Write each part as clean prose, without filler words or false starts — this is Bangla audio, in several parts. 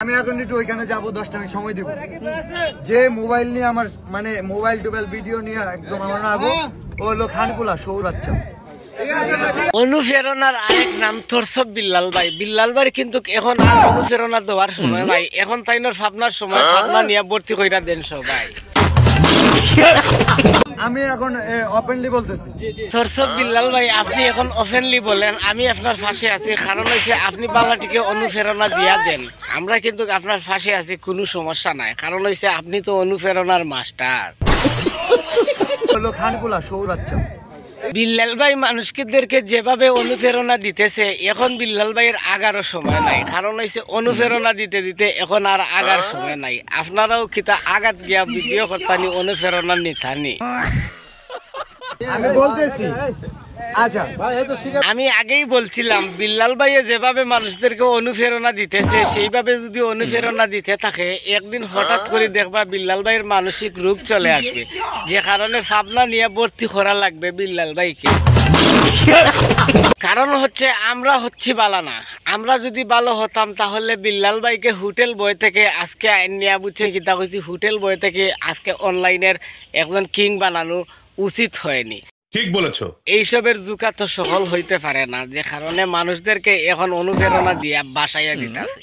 আমি এখন একটু ওইখানে যাবো 10টা আমি সময় দিব যে মোবাইল নিয়ে আমার মানে মোবাইল টোবাইল ভিডিও নিয়ে একদম আমার নাগো ও হলো খানকুলা সৌরাচ্চা অনুপ্রেরণার আরেক নাম থরসব বিল্লাল ভাই। বিল্লাল ভাই কিন্তু এখন আর অনুপ্রেরণা দেওয়ার সময় নাই, এখন তাইনোর ভাবনার সময় ভাবনা নিয়ে ভর্তি কইরা দেন সবাই। আমি এখন ওপেনলি বলতেছি থরসব বিল্লাল ভাই, আপনি এখন ওপেনলি বলেন, আমি আপনার পাশে আছি। কারণ হচ্ছে আপনি বাংলাটিকে অনুপ্রেরণা দিয়া দেন, আমরা কিন্তু আপনার পাশে আছি, কোনো সমস্যা নাই। কারণ হচ্ছে আপনি তো অনুপ্রেরণার মাস্টার। হলো খানকুলা সৌরাচ্চা বিল্লাল ভাই মানুষদেরকে যেভাবে অনুপ্রেরণা দিতেছে, এখন বিল্লাল ভাইয়ের আগারও সময় নাই। কারণ হচ্ছে অনুপ্রেরণা দিতে দিতে এখন আর আগার সময় নাই। আপনারাও কিতা আগাত গিয়া ভিডিও করতানি, অনুপ্রেরণা নিতানি। আমি বলতেছি আচ্ছা আমি আগেই বলছিলাম, বিল্লাল ভাইয়ে যেভাবে মানুষদেরকে অনুপ্রেরণা দিতেছে, সেইভাবে যদি অনুপ্রেরণা দিতে থাকে, একদিন হঠাৎ করে দেখবা বিল্লাল ভাইয়ের মানসিক রোগ চলে আসবে, যে কারণে ভাবনা নিয়ে ভর্তি করা লাগবে বিল্লাল ভাইকে। কারণ হচ্ছে আমরা হচ্ছি বালা না। আমরা যদি ভালো হতাম তাহলে বিল্লাল ভাইকে হোটেল বয় থেকে আজকে নিয়ে বুঝছে কিতা কইছি, হোটেল বয় থেকে আজকে অনলাইনের একজন কিং বানানো উচিত হয়নি। ঠিক বলেছো। এইসবের জুকা তো সফল হইতে পারে না, যে কারণে মানুষদেরকে এখন অনুপ্রেরণা দিয়া বাসাইয়া দিতেছে।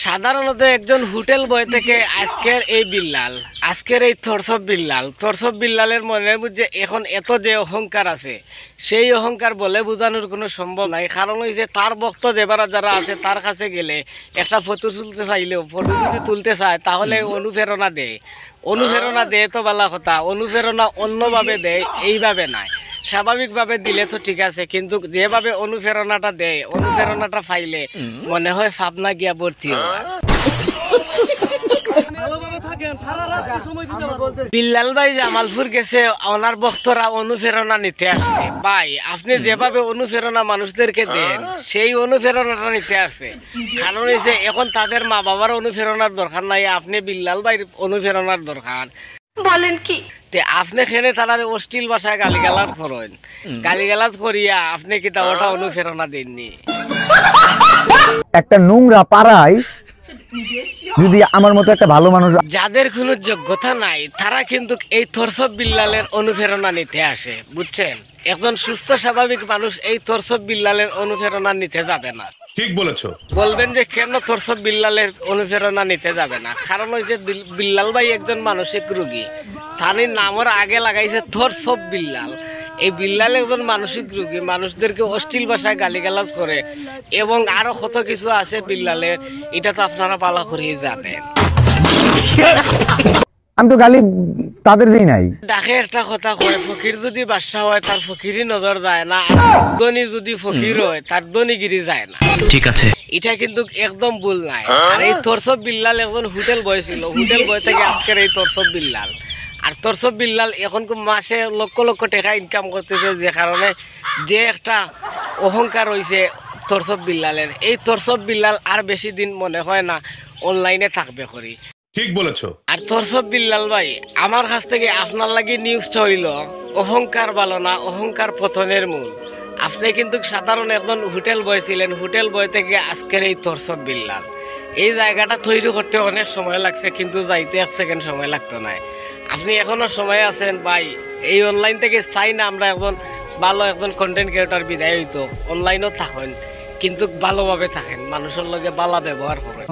সাধারণত একজন হোটেল বয় থেকে আজকের এই বিল্লাল, আজকের এই থরসব বিল্লালের মনের মধ্যে এখন এত যে অহংকার আছে, সেই অহংকার বলে বোঝানোর কোনো সম্ভব নাই। কারণ হচ্ছে তার ভক্ত যারা আছে, তার কাছে গেলে একটা ফটো তুলতে চাইলেও, ফটো যদি তুলতে চায় তাহলে অনুপ্রেরণা দেয় তো ভালো কথা। অনুপ্রেরণা অন্যভাবে দেয়, এইভাবে নাই। স্বাভাবিকভাবে দিলে তো ঠিক আছে, কিন্তু যেভাবে অনুপ্রেরণাটা দেয়, অনুপ্রেরণাটা পাইলে মনে হয় ভাবনা গিয়া ভর্তি হয়। বিল্লাল ভাই জামালপুর গেছে, ওনার ভক্তরা অনুপ্রেরণা নিতে আসছে। ভাই আপনি যেভাবে অনুপ্রেরণা মানুষদেরকে দেন, সেই অনুপ্রেরণাটা নিতে আসছে। কারণ হচ্ছে এখন তাদের মা বাবার অনুপ্রেরণার দরকার নাই, আপনি বিল্লাল ভাইয়ের অনুপ্রেরণার দরকার। বলেন কি আপনি খেলে তারা অশ্লীল ভাষায় গালিগালাজ করেন, গালিগালাজ করিয়া আপনি কি তা ওটা অনুপ্রেরণা দেননি? একটা নোংরা পাড়ায় যদি আমার মতো একটা ভালো মানুষ, যাদের কোনো যোগ্যতা নাই, তারা কিন্তু এই থরসব বিল্লালের অনুপ্রেরণা নিতে আসে, বুঝছেন? একজন সুস্থ স্বাভাবিক মানুষ এই থরসব বিল্লালের অনুপ্রেরণা নিতে যাবে না। ঠিক বলেছো। বলবেন যে কেন থরসব বিল্লালের অনুপ্রেরণা নিতে যাবে না? কারণ হচ্ছে বিল্লাল ভাই একজন মানসিক রোগী, তার নামের আগে লাগাইছে থরসব বিল্লাল। এই বিল্লাল একজন মানসিক রোগী, মানুষদেরকে অশ্লীল ভাষায় গালিগালাজ করে এবং আরো কত কিছু আছে বিল্লালের, এটা তো আপনারা ভালো করেই জানেন। আমি তো গালি তাদের দিই নাই। ডাকে একটা কথা কয়, ফকির যদি বাদশা হয় তার ফকিরই নজর যায় না, আর ধনী যদি ফকির হয় তার ধনীগিরি যায় না। ঠিক আছে, এটা কিন্তু একদম ভুল নাই। আর এই থরসব বিল্লাল একজন হোটেল বয় ছিল, হোটেল বয় থেকে আজকের এই থরসব বিল্লাল। আর থরসব বিল্লাল এখন মাসে লক্ষ লক্ষ টাকা ইনকাম করতেছে, যে কারণে যে একটা অহংকার হয়েছে থরসব বিল্লালের, এই থরসব বিল্লাল আর বেশি দিন মনে হয় না অনলাইনে থাকবে করি। ঠিক বলেছো। আর থরসব বিল্লাল ভাই, আমার কাছ থেকে আপনার লাগি নিউজটা হইল, অহংকার ভালো না, অহংকার পতনের মূল। আপনি কিন্তু সাধারণ একজন হোটেল বয় ছিলেন, হোটেল বয় থেকে আজকের এই থরসব বিল্লাল। এই জায়গাটা তৈরি করতে অনেক সময় লাগছে, কিন্তু যাইতে 1 সেকেন্ড সময় লাগতো না। আপনি এখনো সময় আছেন ভাই, এই অনলাইন থেকে চাই না আমরা ভালো একজন কন্টেন্ট ক্রিয়েটর বিদায় হইতো, অনলাইনও থাকেন কিন্তু ভালোভাবে থাকেন, মানুষের লগে ভালো ব্যবহার করেন।